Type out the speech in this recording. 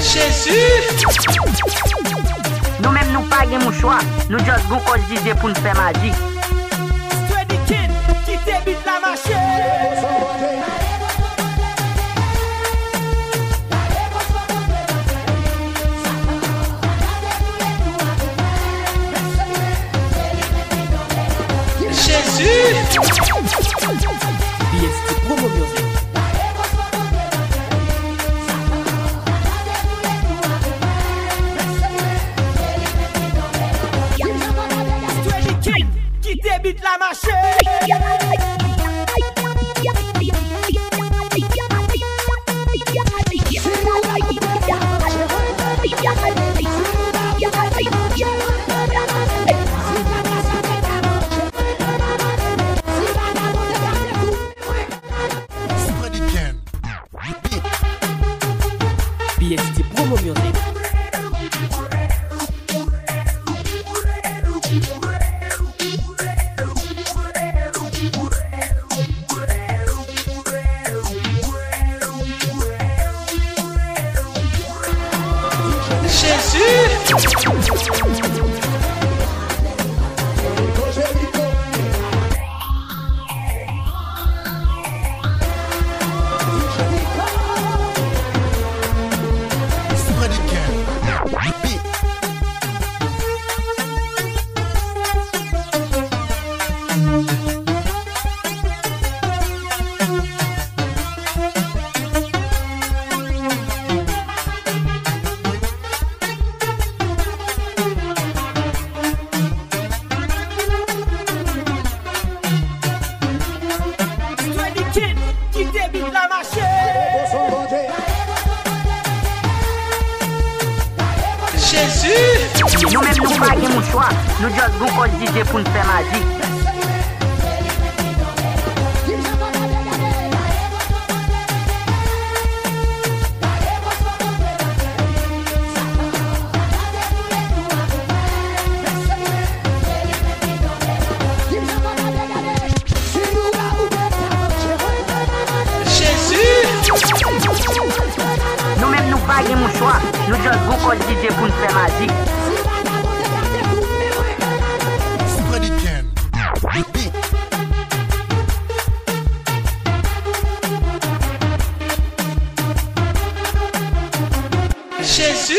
Jésus! Nous-mêmes nous pas mon choix, nous juste gon cause DJ pour nous faire magie. Straight King, qui débute la machine. Jésus! BST Promo Music. Straight King, qui débute la machine. BST Promo Music. Qui débute la machine. Jésus! Nous-mêmes nous pas mon choix, nous juste gon cause DJ pour nous faire magie. Nous-mêmes nous pas mon choix, nous juste gon cause DJ pour nous faire magie. Jésus!